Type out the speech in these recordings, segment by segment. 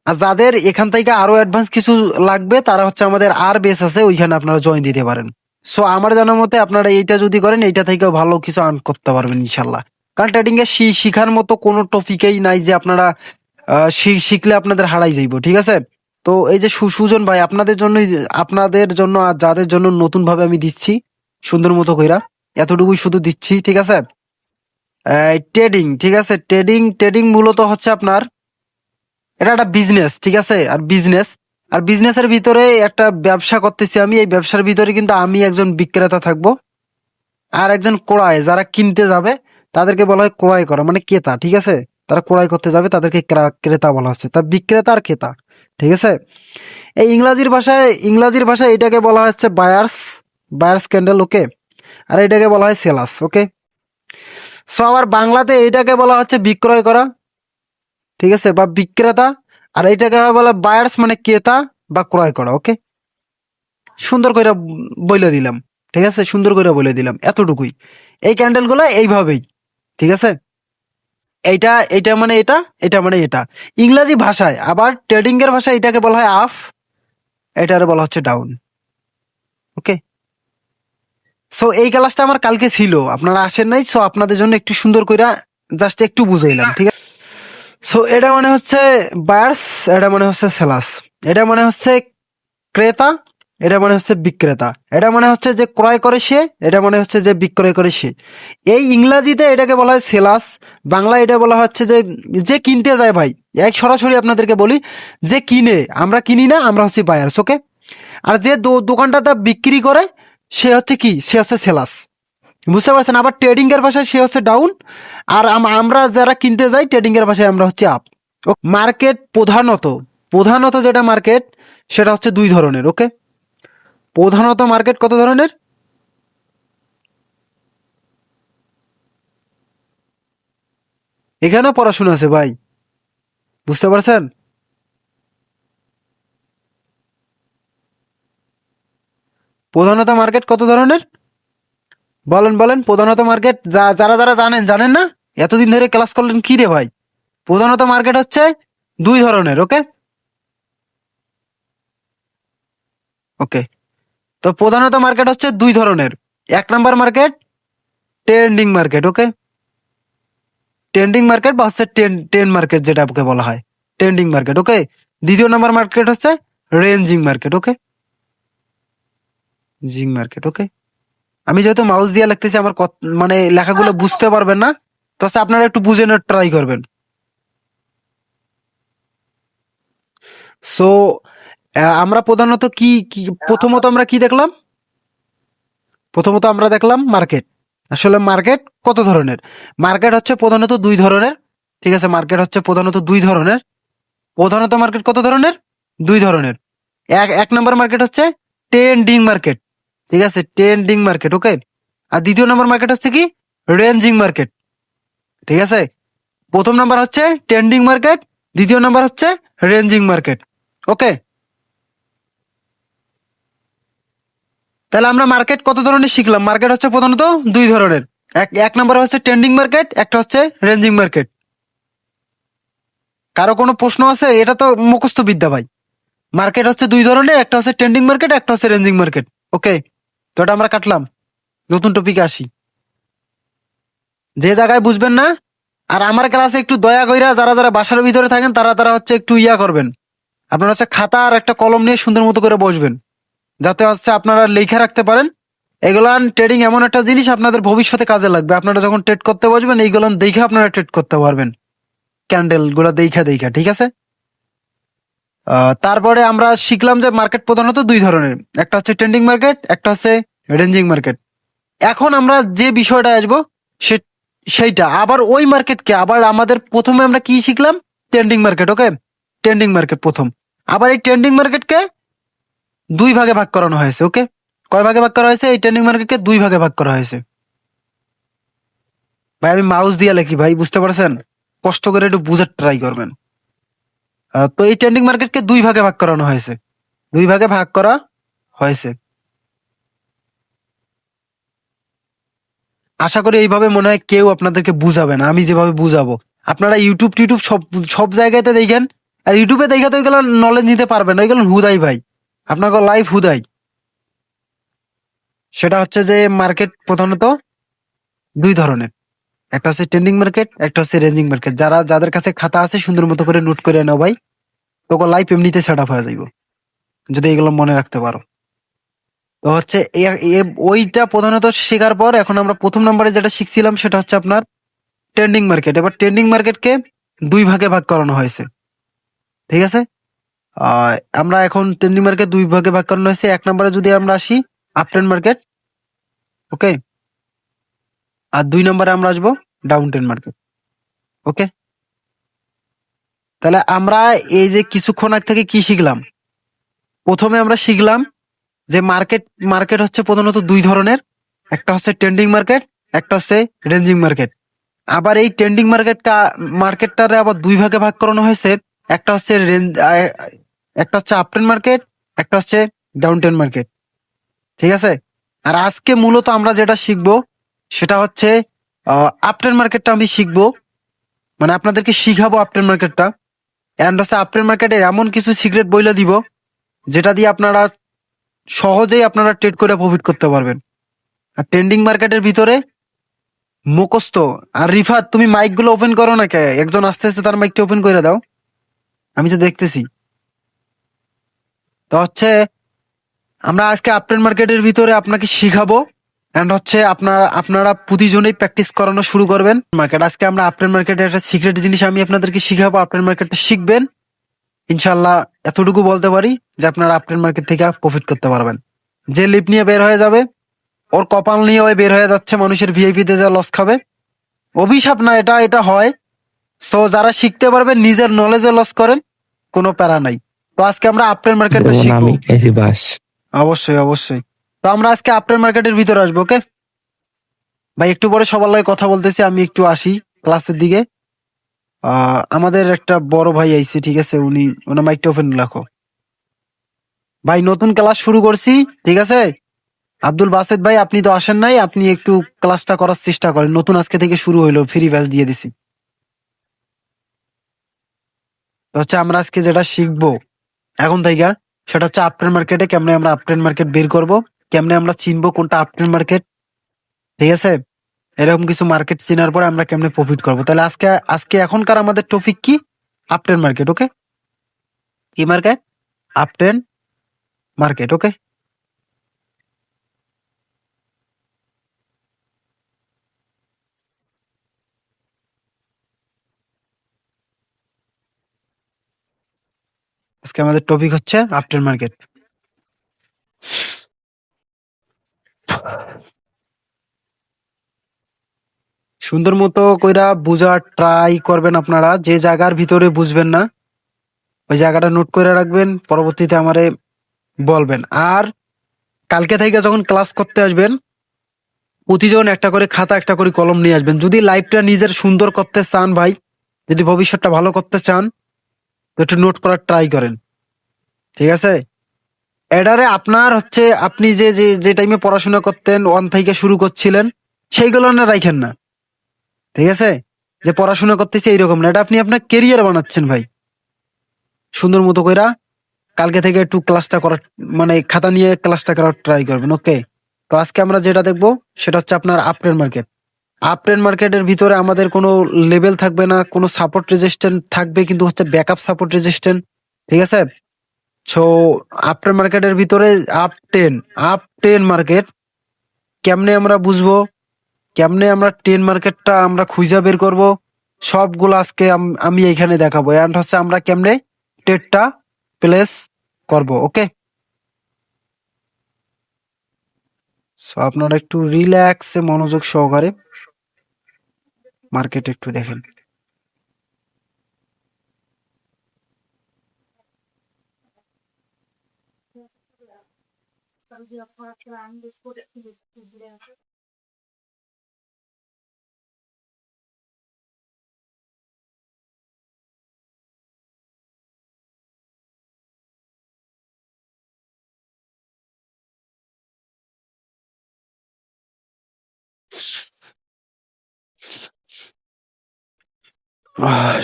আর যাদের এখান থেকে আরো অ্যাডভান্স কিছু লাগবে তারা হচ্ছে আমাদের আর বেস আছে, ওইখানে আপনারা জয়েন দিতে পারেন। সো আমার জানার মতে আপনারা এইটা যদি করেন এইটা থেকেও ভালো কিছু আর্ন করতে পারবেন ইনশাল্লাহ। কারণ ট্রেডিং এ শিখার মতো কোনো টপিকেই নাই যে আপনারা শিখলে আপনাদের হারাই যাইব, ঠিক আছে? তো এই যে সুজন ভাই আপনাদের জন্য আর যাদের জন্য নতুন ভাবে আমি দিচ্ছি সুন্দর মতো কইরা, এতটুকুই শুধু দিচ্ছি, ঠিক আছে? ট্রেডিং, ঠিক আছে? ট্রেডিং মূলত হচ্ছে আপনার এটা একটা বিজনেস, ঠিক আছে? আর বিজনেসের ভিতরে একটা ব্যবসা করতেছি আমি, এই ব্যবসার ভিতরে কিন্তু আমি একজন বিক্রেতা থাকবো আর একজন ক্রয়, যারা কিনতে যাবে তাদেরকে বলা হয় ক্রয় করা, মানে ক্রেতা, ঠিক আছে? তারা ক্রয় করতে যাবে তাদেরকে ক্রেতা বলা হচ্ছে, তা বিক্রেতা আর ক্রেতা, ঠিক আছে? এই ইংরাজির ভাষায় এটাকে বলা হচ্ছে বায়ার্স ক্যান্ডেল, ওকে? আর এটাকে বলা হয় সেলাস, ওকে? সো আবার বাংলাতে এটাকে বলা হচ্ছে বিক্রয় করা, ঠিক আছে, বা বিক্রেতা। আর এটাকে বলা বায়ার্স, মানে ক্রেতা বা ক্রয় করা, ওকে? সুন্দর করে বলে দিলাম, ঠিক আছে? সুন্দর করে বলে দিলাম, এতটুকুই। এই ক্যান্ডেল গুলো এইভাবেই, ঠিক আছে? এটা মানে এটা মানে এটা। ইংরেজি ভাষায় আবার ট্রেডিং এর ভাষায় এটাকে বলা হয় আপ, এটারে বলা হচ্ছে ডাউন, ওকে? সো এই ক্লাসটা আমার কালকে ছিল, আপনারা আসেন নাই, সো আপনাদের জন্য একটু সুন্দর করে জাস্ট একটু বুঝাইলাম, ঠিক আছে? সো এটা মানে হচ্ছে বায়ার্স, এটা মানে হচ্ছে সেলাস, এটা মানে হচ্ছে ক্রেতা, এটা মানে হচ্ছে বিক্রেতা, এটা মানে হচ্ছে যে ক্রয় করে সে, এটা মানে হচ্ছে যে বিক্রয় করে সে। এই ইংরাজিতে এটাকে বলা হয় সেলাস, বাংলা এটা বলা হচ্ছে যে যে কিনতে যায় ভাই। এক সরাসরি আপনাদেরকে বলি, যে কিনে, আমরা কিনি না, আমরা হচ্ছে বায়ার্স, ওকে? আর যে দোকানটাতে বিক্রি করে সে হচ্ছে কি, সে হচ্ছে সেলাস, বুঝতে পারছেন? আবার ট্রেডিং এর ভাষায় সে হচ্ছে ডাউন, আর আমরা যারা কিনতে যাই ট্রেডিং এর ভাষায় আমরা হচ্ছে আপ। মার্কেট প্রধানত যেটা মার্কেট সেটা হচ্ছে দুই ধরনের, ওকে? প্রধানত মার্কেট কত ধরনের? এখানেও পড়াশোনা আছে ভাই, বুঝতে পারছেন? প্রধানত মার্কেট কত ধরনের? বলেন প্রধানত মার্কেট, যারা যারা জানেন না, এতদিন ধরে ক্লাস করলেন কি রে ভাই? প্রধানত মার্কেট হচ্ছে দুই ধরনের, ওকে? ওকে, তো প্রধানত মার্কেট হচ্ছে দুই ধরনের। এক নাম্বার মার্কেট ট্রেন্ডিং মার্কেট, ওকে? ট্রেন্ডিং মার্কেট বা হচ্ছে ট্রেন মার্কেট যেটাকে বলা হয়, ট্রেন্ডিং মার্কেট, ওকে? দ্বিতীয় নাম্বার মার্কেট হচ্ছে রেঞ্জিং মার্কেট, ওকে? জিং মার্কেট, ওকে? আমি যেহেতু মাউস দিয়ে লিখতেছি আমার মানে লেখাগুলো বুঝতে পারবেন না, তো হচ্ছে আপনারা একটু বুঝে নেওয়ার ট্রাই করবেন। সো আমরা প্রধানত কি কি প্রথমত আমরা কি দেখলাম? প্রথমত আমরা দেখলাম মার্কেট। আসলে মার্কেট কত ধরনের? মার্কেট হচ্ছে প্রধানত দুই ধরনের, ঠিক আছে? মার্কেট হচ্ছে প্রধানত দুই ধরনের। প্রধানত মার্কেট কত ধরনের? দুই ধরনের। এক নম্বর মার্কেট হচ্ছে ট্রেন্ডিং মার্কেট, ঠিক আছে? ট্রেন্ডিং মার্কেট, ওকে? আর দ্বিতীয় নম্বর মার্কেট হচ্ছে কি, রেঞ্জিং মার্কেট, ঠিক আছে? প্রথম নাম্বার হচ্ছে ট্রেন্ডিং মার্কেট, দ্বিতীয় নাম্বার হচ্ছে রেঞ্জিং মার্কেট, ওকে? তাহলে আমরা মার্কেট কত ধরনের শিখলাম? মার্কেট হচ্ছে প্রধানত দুই ধরনের। এক নম্বর হচ্ছে ট্রেন্ডিং মার্কেট, একটা হচ্ছে রেঞ্জিং মার্কেট। কারো কোনো প্রশ্ন আছে? এটা তো মুখস্থ বিদ্যা ভাই। মার্কেট হচ্ছে দুই ধরনের, একটা হচ্ছে ট্রেন্ডিং মার্কেট, একটা হচ্ছে রেঞ্জিং মার্কেট, ওকে? তো এটা আমরা কাটলাম। নতুন টপিকে আসি। যে জায়গায় বুঝবেন না, আর আমার ক্লাসে একটু দয়া কইরা যারা যারা বাসার ভিতরে থাকেন তারা তারা হচ্ছে একটু ইয়া করবেন, আপনারা হচ্ছে খাতা আর একটা কলম নিয়ে সুন্দর মতো করে বসবেন, যাতে হচ্ছে আপনারা লেখা রাখতে পারেন। এগুলান ট্রেডিং এমন একটা জিনিস আপনাদের ভবিষ্যতে কাজে লাগবে। আপনারা যখন ট্রেড করতে বসবেন এইগুলান দেখে আপনারা ট্রেড করতে পারবেন, ক্যান্ডেল গুলা দেখা, ঠিক আছে? তারপরে আমরা শিখলাম যে মার্কেট প্রধানত দুই ধরনের, একটা হচ্ছে ট্রেন্ডিং মার্কেট, একটা হচ্ছে রেঞ্জিং মার্কেট। এখন আমরা যে বিষয়টা আসবো সে সেইটা আবার ওই মার্কেটকে আবার আমাদের প্রথমে আমরা কি শিখলাম? ট্রেন্ডিং মার্কেট, ওকে? ট্রেন্ডিং মার্কেট প্রথম। আবার এই ট্রেন্ডিং মার্কেটকে দুই ভাগে ভাগ করানো হয়েছে, ওকে? কয় ভাগে ভাগ করা হয়েছে? এই ট্রেন্ডিং মার্কেটকে দুই ভাগে ভাগ করা হয়েছে। ভাই আমি মাউস দিয়ে লেখি ভাই, বুঝতে পারছেন? কষ্ট করে একটু বুঝার ট্রাই করবেন। তো এই ট্রেন্ডিং মার্কেটকে দুই ভাগে ভাগ করানো হয়েছে, দুই ভাগে ভাগ করা হয়েছে। আশা করি এইভাবে মনে হয় কেউ আপনাদেরকে বুঝাবে না, আমি যেভাবে বুঝাবো। আপনারা ইউটিউব টিউটিউব সব সব জায়গাতে দেখেন আর ইউটিউবে দেখে তো ওইগুলো নলেজ নিতে পারবেন, ওইগুলো হুদাই ভাই, আপনাকে লাইভ হুদাই। সেটা হচ্ছে যে মার্কেট প্রধানত দুই ধরনের, একটা হচ্ছে ট্রেন্ডিং মার্কেট, একটা হচ্ছে রেঞ্জিং মার্কেট। যাদের কাছে খাতা আছে সুন্দর মতো করে নোট করে নাও ভাই, তোকে লাইভ এমনিতে সেট আপ হয়ে যাইব যদি এগুলো মনে রাখতে পারো। তো হচ্ছে ওইটা প্রধানত শেখার পর এখন আমরা প্রথম নম্বরে যেটা শিখছিলাম সেটা হচ্ছে আপনার ট্রেন্ডিং মার্কেট। এবার ট্রেন্ডিং মার্কেটকে দুই ভাগে ভাগ করানো হয়েছে, ঠিক আছে। আমরা এখন ট্রেন্ডিং মার্কেট দুই ভাগে ভাগ করানো হয়েছে। এক নম্বরে যদি আমরা আসি আপ ট্রেন্ড মার্কেট, ওকে। আর দুই নম্বরে আমরা আসবো ডাউন ট্রেন্ড মার্কেট, ওকে। তাহলে আমরা এই যে কিছুক্ষণ আগ থেকে কি শিখলাম, প্রথমে আমরা শিখলাম যে মার্কেট মার্কেট হচ্ছে প্রধানত দুই ধরনের, একটা হচ্ছে ট্রেন্ডিং মার্কেট, একটা হচ্ছে রেঞ্জিং মার্কেট। আবার এই ট্রেন্ডিং মার্কেটটারে আবার দুই ভাগে ভাগ করানো হয়েছে, একটা হচ্ছে একটা হচ্ছে আপ ট্রেন্ড মার্কেট, একটা হচ্ছে ডাউন ট্রেন্ড মার্কেট, ঠিক আছে। আর আজকে মূলত আমরা যেটা শিখবো সেটা হচ্ছে আপ ট্রেন্ড মার্কেটটা আমি শিখবো, মানে আপনাদেরকে শিখাবো আপ ট্রেন্ড মার্কেটটা। এন্ড হচ্ছে আপ ট্রেন্ড মার্কেটের এমন কিছু সিক্রেট বইলা দিব যেটা দিয়ে আপনারা সহজেই আপনারা ট্রেড করে প্রফিট করতে পারবেন। আর ট্রেন্ডিং মার্কেটের ভিতরে মুখস্থ। আর রিফাত, তুমি মাইক গুলো ওপেন করো না কে? একজন আস্তে আস্তে তার মাইকটা ওপেন করে দাও, আমি তো দেখতেছি। তো হচ্ছে আমরা আজকে আপ ট্রেন্ড মার্কেটের ভিতরে আপনাকে শিখাবো, এন্ড হচ্ছে আপনারা প্রতিজনেই প্র্যাকটিস করানো শুরু করবেন মার্কেট। আজকে আমরা আপ ট্রেন্ড মার্কেটের একটা সিক্রেট জিনিস আমি আপনাদেরকে শিখাবো, আপ ট্রেন্ড মার্কেটটা শিখবেন ইনশাল্লাহ। এতটুকু বলতে পারি যে আপনারা আপ ট্রেন্ড মার্কেট থেকে প্রফিট করতে পারবেন। যে লিপ নিয়ে বের হয়ে যাবে, ওর কপাল নিয়ে ওই বের হয়ে যাচ্ছে, মানুষের ভিআইপি তে যা লস খাবে। অভিশাপ না, এটা এটা হয়। সো যারা শিখতে পারবেন নিজের নলেজে লস করেন, কোনো প্যারা নাই। তো আজকে আমরা আপ ট্রেন্ড মার্কেটটা যেমন শিখবো। আমি খাইছি বাস। অবশ্যই অবশ্যই। তো আমরা আজকে আপ ট্রেন্ড মার্কেটের ভিতরে আসবো, ওকে ভাই। একটু পরে সবার লগে কথা বলতেছি, আমি একটু আসি ক্লাসের দিকে। আমাদের একটা বড় ভাই আইছে, ঠিক আছে, উনি ওনার মাইকটা ওপেন রাখো ভাই। নতুন ক্লাস শুরু করছি, ঠিক আছে। আব্দুল বাসেদ ভাই, আপনি তো আসেন নাই, আপনি একটু ক্লাসটা করার চেষ্টা করেন। নতুন আজকে থেকে শুরু হইলো, ফ্রি ব্যাচ দিয়ে দিছি। তো হচ্ছে আমরা আজকে যেটা শিখবো এখন থেকে, সেটা হচ্ছে আপ ট্রেন্ড মার্কেটে কেমনে আমরা আপ ট্রেন্ড মার্কেট বের করবো, কেমনে আমরা চিনবো কোনটা আপ ট্রেন্ড মার্কেট, ঠিক আছে। এরকম কিছু মার্কেট চেনার পরে আমরা কেমনে প্রফিট করবো। তাহলে আজকে আজকে এখনকার আমাদের টপিক কি? আপ ট্রেন্ড মার্কেট, ওকে। কি মার্কেট? আপ ট্রেন্ড মার্কেট, ওকে। আজকে আমাদের টপিক হচ্ছে আপ ট্রেন্ড মার্কেট। সুন্দর মতো কইরা বুঝার ট্রাই করবেন আপনারা। যে জায়গার ভিতরে বুঝবেন না ওই জায়গাটা নোট করে রাখবেন, পরবর্তীতে আমারে বলবেন। আর কালকে থেকে যখন ক্লাস করতে আসবেন, প্রতিজন একটা করে খাতা একটা করে কলম নিয়ে আসবেন। যদি লাইফটা নিজের সুন্দর করতে চান ভাই, যদি ভবিষ্যৎটা ভালো করতে চান, তো একটু নোট করার ট্রাই করেন, ঠিক আছে। এডারে আপনার হচ্ছে আপনি যে যে যে টাইমে পড়াশোনা করতেন, ওয়ান থেকে শুরু করছিলেন, সেইগুলো না রাখেন না, ঠিক আছে। যে পড়াশোনা করতেছি এইরকম না, এটা আপনি আপনার কেরিয়ার বানাচ্ছেন ভাই। সুন্দর মতো কইরা কালকে থেকে একটু ক্লাসটা করার, মানে খাতা নিয়ে ক্লাসটা করার ট্রাই করবেন, ওকে। তো আজকে আমরা যেটা দেখবো সেটা হচ্ছে আপনার up trend market. Up trend মার্কেটের ভিতরে আমাদের কোনো লেভেল থাকবে না, কোনো সাপোর্ট রেজিস্ট্যান্ট থাকবে কিন্তু হচ্ছে ব্যাকআপ সাপোর্ট রেজিস্ট্যান্ট, ঠিক আছে। সো আপ ট্রেন্ড মার্কেটের ভিতরে আপ টেন মার্কেট কেমনে আমরা বুঝবো, কেমনে আমরা টেন মার্কেটটা আমরা খুঁজে বের করব, সবগুলো আজকে আমি এইখানে দেখাবো। এন্ড হচ্ছে আমরা কেমনে ট্রেডটা প্লেস করব, ওকে। সো আপনারা একটু রিল্যাক্সে মনোযোগ সহকারে মার্কেট একটু দেখেন।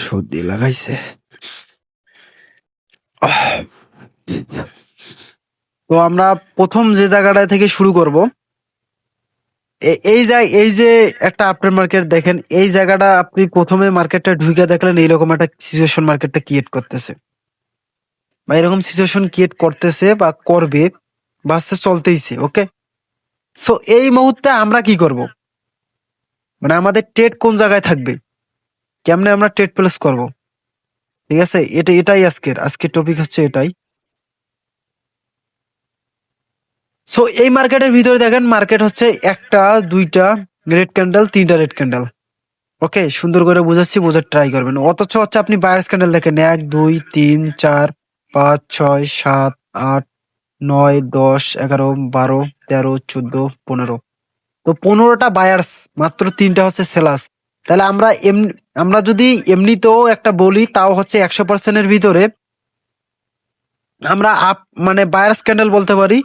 সর্দি লাগাইছে। তো আমরা প্রথম যে জায়গাটা থেকে শুরু করব, এই যে একটা আপডেট মার্কেট দেখেন, এই জায়গাটা আপনি প্রথমে মার্কেটটা ঢুকে দেখলেন এইরকম একটা সিচুয়েশন মার্কেটটা ক্রিয়েট করতেছে, বা এরকম সিচুয়েশন ক্রিয়েট করতেছে বা করবে, বা হচ্ছে চলতেইছে। ওকে, সো এই মুহূর্তে আমরা কি করব, মানে আমাদের ট্রেড কোন জায়গায় থাকবে, কেমনে আমরা ট্রেড প্লেস করব, ঠিক আছে? এটাই আজকের টপিক হচ্ছে এটাই। সো এই মার্কেটের ভিতরে দেখেন, মার্কেট হচ্ছে একটা, দুইটা রেড ক্যান্ডেল, তিনটা রেড ক্যান্ডেল। ওকে, সুন্দর করে বুঝাচ্ছি, বোঝার ট্রাই করবেন। অথচ হচ্ছে আপনি বায়ার্স ক্যান্ডেল দেখেন, 1 2 3 4 5 6 7 8 9 10 11 12 13 14 15, তো 15টা বায়ার্স, মাত্র 3টা হচ্ছে সেলার্স। তাহলে আমরা যদি এমনিতেও একটা বলি, তাও হচ্ছে 100%-এর ভিতরে আমরা আপ মানে বায়ার্স ক্যান্ডেল বলতে পারি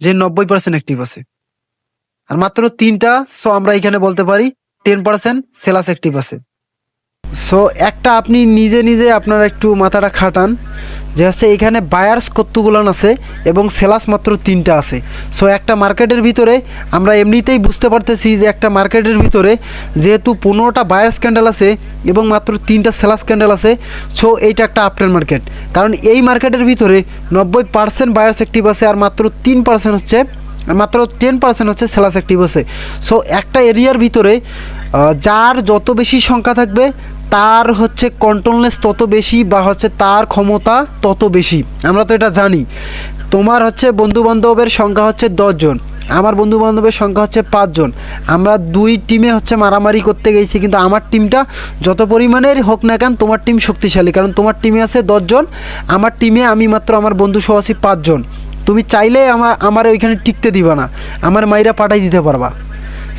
যে 90% অ্যাক্টিভ আছে, আর মাত্র 3টা, সো আমরা এখানে বলতে পারি 10% সেলার্স অ্যাক্টিভ আছে। সো একটা আপনি নিজে নিজে আপনারা একটু মাথাটা খাটান, যে হচ্ছে এখানে বায়ার্স কতগুলান আছে এবং সেলার্স মাত্র 3টা আছে। সো একটা মার্কেটের ভিতরে আমরা এমনিতেই বুঝতে পারতেছি যে একটা মার্কেটের ভিতরে যেহেতু 15টা বায়ার্স ক্যান্ডেল আছে এবং মাত্র 3টা সেলার্স ক্যান্ডেল আছে, সো এইটা একটা আপট্রেন্ড মার্কেট। কারণ এই মার্কেটের ভিতরে 90% বায়ার্স অ্যাক্টিভ আছে, আর মাত্র 3% হচ্ছে, মাত্র 10% হচ্ছে সেলার্স অ্যাক্টিভ আছে। সো একটা এরিয়ার ভিতরে যার যত বেশি সংখ্যা থাকবে, তার হচ্ছে কন্ট্রোলনেস তত বেশি, বা হচ্ছে তার ক্ষমতা তত বেশি। আমরা তো এটা জানি। তোমার হচ্ছে বন্ধু বান্ধবের সংখ্যা হচ্ছে 10 জন, আমার বন্ধু বান্ধবের সংখ্যা হচ্ছে 5 জন। আমরা দুই টিমে হচ্ছে মারামারি করতে গেছি, কিন্তু আমার টিমটা যত পরিমাণের হোক না কেন, তোমার টিম শক্তিশালী, কারণ তোমার টিমে আছে 10 জন, আমার টিমে আমি মাত্র আমার বন্ধু সহ আছি 5 জন। তুমি চাইলে আমার ওইখানে টিকতে দিবা না, আমার মাইরা পাঠাই দিতে পারবা।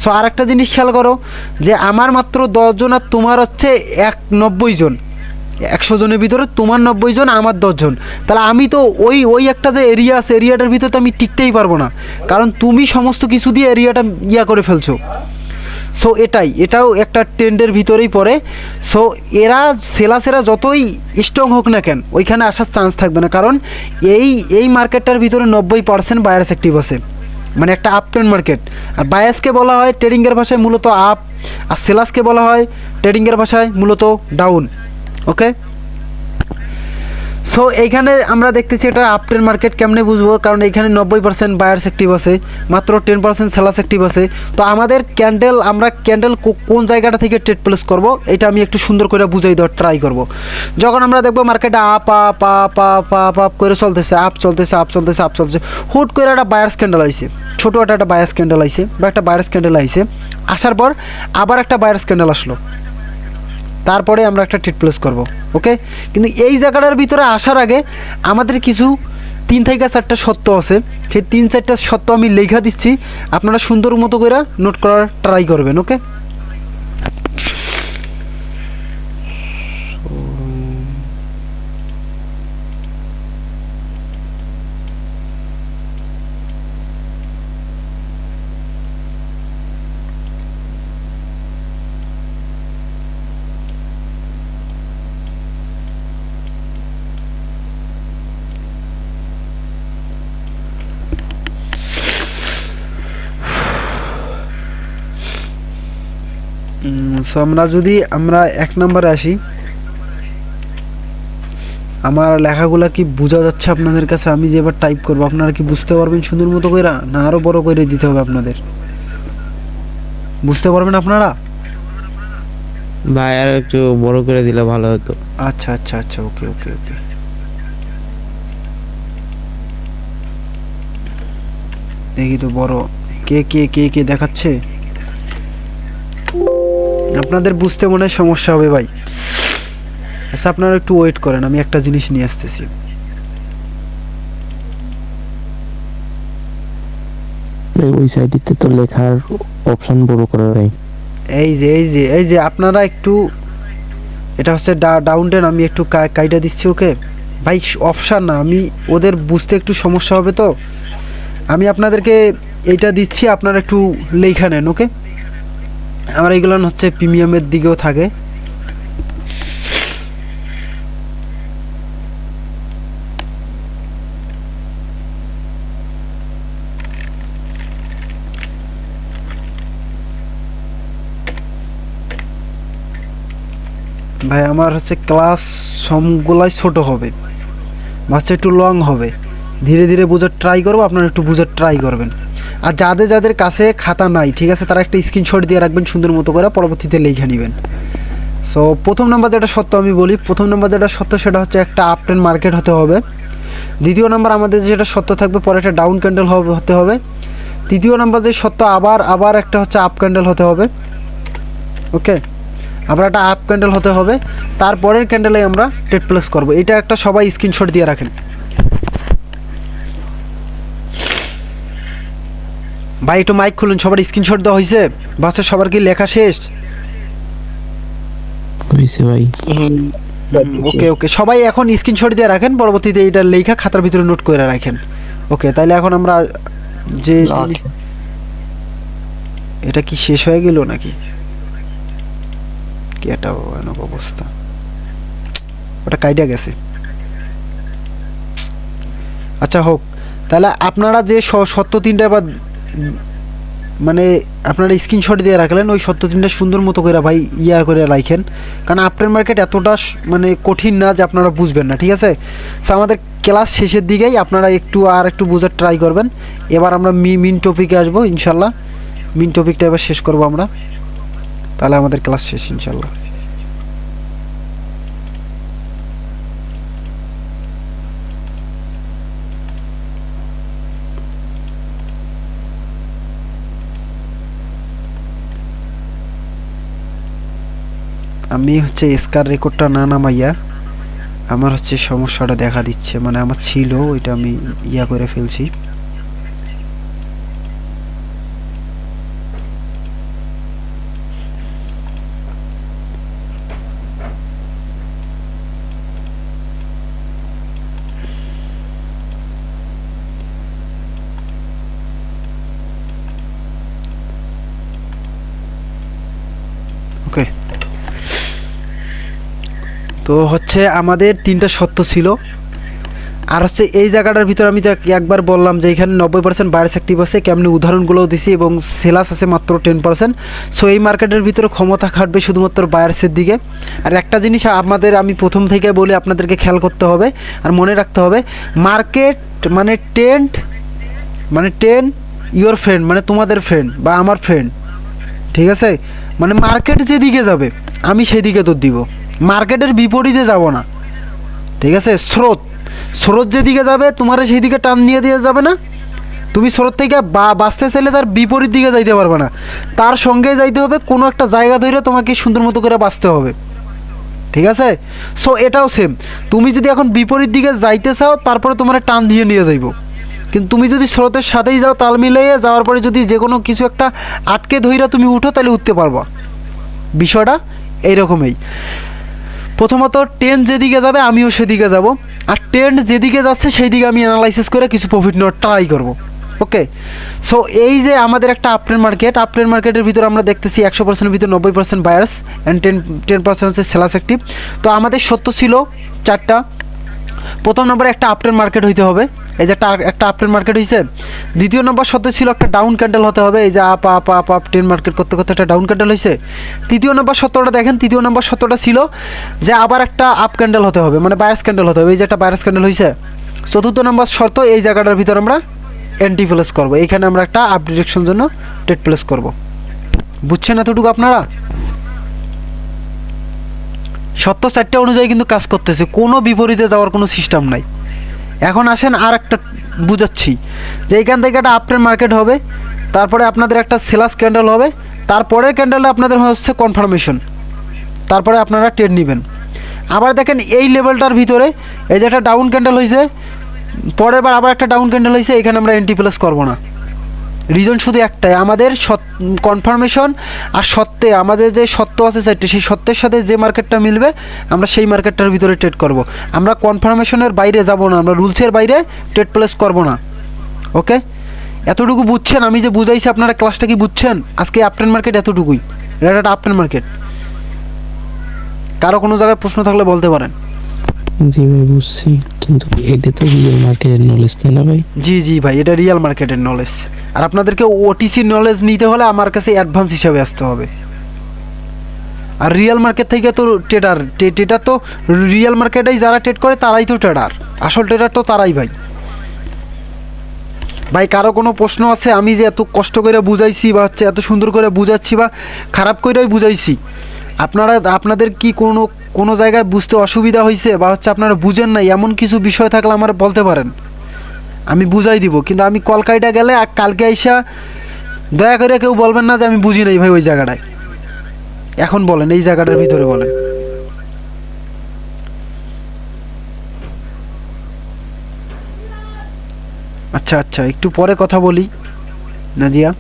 সো আর একটা জিনিস খেয়াল করো, যে আমার মাত্র 10 জন আর তোমার হচ্ছে 90 জন, 100 জনের ভিতরে তোমার 90 জন, আমার 10 জন। তাহলে আমি তো ওই একটা যে এরিয়া আছে, এরিয়াটার ভিতরে তো আমি টিকতেই পারবো না, কারণ তুমি সমস্ত কিছু দিয়ে এরিয়াটা করে ফেলছো। সো এটাও একটা ট্রেন্ডের ভিতরেই পড়ে। সো সেলাসেরা যতই স্ট্রং হোক না কেন, ওইখানে আসার চান্স থাকবে না, কারণ এই মার্কেটটার ভিতরে 90% বায়ার্স অ্যাক্টিভ আছে, মানে একটা আপ ট্রেন্ড মার্কেট। আর বায়াসকে বলা হয় ট্রেডিংয়ের ভাষায় মূলত আপ, আর সেলাসকে বলা হয় ট্রেডিংয়ের ভাষায় মূলত ডাউন। ওকে, সো এইখানে আমরা দেখতেছি এটা আপ ট্রেন্ড মার্কেট। কেমনে বুঝবো, কারণ এইখানে 90% বায়ার্স অ্যাক্টিভ আছে, মাত্র 10% সেলার্স অ্যাক্টিভ আছে। তো আমাদের আমরা ক্যান্ডেল কোন জায়গাটা থেকে ট্রেড প্লেস করব, এটা আমি একটু সুন্দর করে বুঝাই দেওয়ার ট্রাই করব। যখন আমরা দেখবো মার্কেটে up up up up up up করে চলতেছে, আপ চলতেছে, হুট করে একটা বায়ার্স ক্যান্ডেল আইছে, ছোটো একটা বায়ার্স ক্যান্ডেল আইছে, বা একটা বায়ার্স ক্যান্ডেল আইছে, আসার পর আবার একটা বায়ার্স ক্যান্ডেল আসলো, তারপরে আমরা একটা ট্রেড প্লেস করব। ওকে, কিন্তু এই জায়গাটার ভিতরে আসার আগে আমাদের কিছু 3 থেকে 4টা সত্য আছে, সেই 3-4টা সত্য আমি লেখা দিচ্ছি, আপনারা সুন্দর মতো করে নোট করার ট্রাই করবেন। ওকে, সো আমরা 1 নম্বরে আসি। আমার লেখাগুলা কি বোঝা যাচ্ছে আপনাদের কাছে? আমি যে এবার টাইপ করবো, আপনারা কি বুঝতে পারবেন সুন্দর মতো করে, না আরো বড় করে দিতে হবে আপনাদের? বুঝতে পারবেন আপনারা? ভাই আর একটু বড় করে দিলে ভালো হতো। আচ্ছা আচ্ছা আচ্ছা, ওকে ওকে ওকে। দেখি তো বড় কে কে কে কে দেখাচ্ছে। আপনাদের বুঝতে মনে হয় সমস্যা হবে ভাই। আচ্ছা, আপনারা একটু ওয়েট করেন, আমি একটা জিনিস নিয়ে আসতেছি। ওই সাইডেতে তো লেখার অপশন বড় করে নাই। এই যে আপনারা একটু, এটা হচ্ছে ডাউন টেন, আমি একটু কাইটা দিচ্ছি। ওকে ভাই, অপশান না, আমি ওদের বুঝতে একটু সমস্যা হবে, তো আমি আপনাদেরকে এইটা দিচ্ছি, আপনারা একটু লেখা নেন। ওকে, আমার এইগুলো হচ্ছে প্রিমিয়ামের দিকেও থাকে। ভাই আমার হচ্ছে ক্লাস সবগুলাই ছোট হবে, বাচ্চা একটু লং হবে, ধীরে ধীরে বোঝার ট্রাই করবো, আপনারা একটু বোঝার ট্রাই করবেন। আর যাদের যাদের কাছে খাতা নাই, ঠিক আছে, তারা একটা স্ক্রিনশট দিয়ে রাখবেন সুন্দর মতো করে, পরবর্তীতে লিখে নেবেন। সো প্রথম নাম্বার যেটা সত্য আমি বলি, প্রথম নাম্বার যেটা সত্য সেটা হচ্ছে একটা আপ ট্রেন্ড মার্কেট হতে হবে। দ্বিতীয় নাম্বার আমাদের যেটা সত্য থাকবে, পরে একটা ডাউন ক্যান্ডেল হতে হবে। তৃতীয় নাম্বার যে সত্য আবার একটা হচ্ছে আপ ক্যান্ডেল হতে হবে। ওকে, আবার একটা আপ ক্যান্ডেল হতে হবে, তারপরের ক্যান্ডেলে আমরা ট্রেড প্লেস করব। এটা একটা সবাই স্ক্রিনশট দিয়ে রাখেন। ভাই একটু মাইক খুলুন, সবার স্ক্রিনশট দেওয়া হয়েছে? বাচ্চা সবার কি লেখা শেষ? হয়েছে ভাই। ওকে ওকে, সবাই এখন স্ক্রিনশট দিয়ে রাখেন, পরবর্তীতে এটা লেখা খাতার ভিতরে নোট করে রাখেন। ওকে, তাহলে এখন আমরা যে এটা কি শেষ হয়ে গেল নাকি? কি একটা ভয়ানক অবস্থা, ওটা কাইটা গেছে। আচ্ছা হোক, তাহলে আপনারা যে সত্য তিনটা বা মানে আপনারা স্ক্রিনশট দিয়ে রাখলেন, ওই সত্য তিনটা সুন্দর মতো করে ভাই করে রাখেন, কারণ আফটার মার্কেট এতটা মানে কঠিন না যে আপনারা বুঝবেন না, ঠিক আছে? সো আমাদের ক্লাস শেষের দিকেই আপনারা একটু বোঝার ট্রাই করবেন। এবার আমরা মেইন টপিকে আসবো ইনশাল্লাহ। মেইন টপিকটা এবার শেষ করবো আমরা, তাহলে আমাদের ক্লাস শেষ ইনশাল্লাহ। আমি হচ্ছে স্কার রেকর্ডটা না নামাইয়া আমার হচ্ছে সমস্যাটা দেখা দিচ্ছে, মানে আমার ছিল ওইটা আমি করে ফেলছি। ওকে, তো হচ্ছে আমাদের তিনটা সত্য ছিল। আর হচ্ছে এই জায়গাটার ভিতরে আমি একবার বললাম যে এখানে 90% বায়ার্স অ্যাক্টিভ আছে, কেমনি উদাহরণগুলোও দিছি, এবং সেলাস আছে মাত্র 10%। সো এই মার্কেটের ভিতরে ক্ষমতা খাটবে শুধুমাত্র বায়ার্সের দিকে। আর একটা জিনিস আমি প্রথম থেকে বলি, আপনাদেরকে খেয়াল করতে হবে আর মনে রাখতে হবে, মার্কেট মানে টেন ইয়োর ফ্রেন্ড, মানে তোমাদের ফ্রেন্ড বা আমার ফ্রেন্ড, ঠিক আছে? মানে মার্কেট যেদিকে যাবে আমি সেদিকে তোর দিব, মার্কেটের বিপরীতে যাব না, ঠিক আছে? স্রোত যেদিকে যাবে তোমার সেই দিকে টান নিয়ে দিয়ে যাবে না। তুমি স্রোত থেকে বাঁচতে চাইলে তার বিপরীত দিকে যাইতে পারবে না, তার সঙ্গে যাইতে হবে, কোনো একটা জায়গা ধরে তোমাকে সুন্দর মতো করে বাঁচতে হবে, ঠিক আছে? সো এটাও সেম, তুমি যদি এখন বিপরীত দিকে যাইতে চাও তারপরে তোমার টান দিয়ে নিয়ে যাইব, কিন্তু তুমি যদি স্রোতের সাথেই যাও, তাল মিলিয়ে যাওয়ার পরে যদি যে কোনো কিছু একটা আটকে ধইরা তুমি উঠো, তাহলে উঠতে পারবা। বিষয়টা এইরকমই। প্রথমত ট্রেন্ড যেদিকে যাবে আমিও সেদিকে যাব, আর ট্রেন্ড যেদিকে যাচ্ছে সেই দিকে আমি অ্যানালাইসিস করে কিছু প্রফিট নেওয়ার ট্রাই করব। ওকে, সো এই যে আমাদের একটা আপট্রেন্ড মার্কেটের ভিতরে আমরা দেখতেছি 100%-এর ভিতরে 90% বায়ার্স অ্যান্ড 10% হচ্ছে সেলার্স অ্যাক্টিভ। তো আমাদের সত্য ছিল চারটা। প্রথম নম্বরে একটা আপট্রেন্ড মার্কেট হইতে হবে, এই যে একটা আপট্রেন্ড মার্কেট হয়েছে। দ্বিতীয় নম্বর সত্য ছিল একটা ডাউন ক্যান্ডেল হতে হবে, এই যে আপ ট্রেন্ড মার্কেট করতে করতে একটা ডাউন ক্যান্ডেল হয়েছে। তৃতীয় নম্বর সত্যটা দেখেন, তৃতীয় নম্বর সত্যটা ছিল যে আবার একটা আপ ক্যান্ডেল হতে হবে, মানে বায়ার্স ক্যান্ডেল হতে হবে, এই যে একটা বায়ার্স ক্যান্ডেল হয়েছে। চতুর্থ নম্বর শর্ত, এই জায়গাটার ভিতর আমরা এন্ট্রি প্লেস করবো, এইখানে আমরা একটা আপ ডিরেকশন জন্য ট্রেড প্লেস করব। বুঝছেন এতটুকু আপনারা? সত্য চারটে অনুযায়ী কিন্তু কাজ করতেছে, কোনো বিপরীতে যাওয়ার কোনো সিস্টেম নাই। এখন আসেন আর একটা বুঝাচ্ছি, যে এইখান থেকে একটা আপট্রেন্ড মার্কেট হবে, তারপরে আপনাদের একটা সেলার্স ক্যান্ডেল হবে, তারপরের ক্যান্ডেলে আপনাদের হচ্ছে কনফার্মেশন, তারপরে আপনারা ট্রেড নেবেন। আবার দেখেন এই লেভেলটার ভিতরে এই যে একটা ডাউন ক্যান্ডেল হয়েছে, পরের বার আবার একটা ডাউন ক্যান্ডেল হয়েছে, এখানে আমরা এন্ট্রি প্লেস করবো না। রিজন শুধু একটাই, আমাদের কনফার্মেশন আর সত্যে আমাদের যে সত্য আছে চারটে, সেই সত্যের সাথে যে মার্কেটটা মিলবে আমরা সেই মার্কেটটার ভিতরে ট্রেড করব। আমরা কনফার্মেশনের বাইরে যাব না, আমরা রুলসের বাইরে ট্রেড প্লেস করব না। ওকে, এতটুকু বুঝছেন? আমি যে বুঝাইছি আপনারা ক্লাসটা কি বুঝছেন? আজকে আপট্রেন্ড মার্কেট এতটুকুই, এটা একটা আপট্রেন্ড মার্কেট। কারো কোনো জায়গায় প্রশ্ন থাকলে বলতে পারেন। জি ভাই বুঝছি, কিন্তু এটা তো রিয়েল মার্কেটের নলেজ, তাই না ভাই? জি জি ভাই, এটা রিয়েল মার্কেটের নলেজ, আর আপনাদেরকে ওটিসি নলেজ নিতে হলে আমার কাছে অ্যাডভান্স হিসাবে আসতে হবে। আর রিয়েল মার্কেট থেকে তো ট্রেডার ট্রেডার তো রিয়েল মার্কেটেই যারা ট্রেড করে তারাই তো ট্রেডার, আসল ট্রেডার তো তারাই ভাই। ভাই কারো কোনো প্রশ্ন আছে? আমি যে এত কষ্ট করে বুঝাইছি বা হচ্ছে এত সুন্দর করে বুঝাচ্ছি বা খারাপ করেই বুঝাইছি, আপনাদের কি কোনো জায়গায় বুঝতে অসুবিধা হয়েছে বা হচ্ছে আপনারা বুঝেন নাই এমন কিছু বিষয় থাকলে আমার বলতে পারেন, আমি বুঝাই দিব। কিন্তু আমি কলকাতা গেলে কালকে আইসা দয়া করে কেউ বলবেন না যে আমি বুঝি নাই ভাই ওই জায়গাটায়। এখন বলেন এই জায়গাটার ভিতরে বলেন। আচ্ছা আচ্ছা, একটু পরে কথা বলি নাজিয়া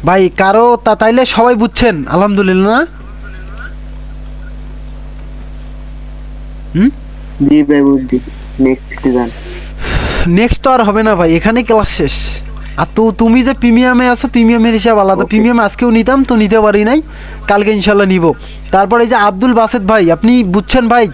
ভাই। কারো তাইলে সবাই বুঝছেন আলহামদুলিল্লাহ না? হুম, জি ভাই বুঝছি। নেক্সট যান। নেক্সট তো আর হবে না ভাই, এখানেই ক্লাস শেষ। আর তো তুমি যে প্রিমিয়ামে আছো, প্রিমিয়ামের হিসাব আলাদা। Okay. প্রিমিয়াম আজকেও নিতাম তো নিতে পারি নাই, কালকে ইনশাল্লাহ নিব। তারপর এই যে আব্দুল বাসেদ ভাই, আপনি বুঝছেন ভাই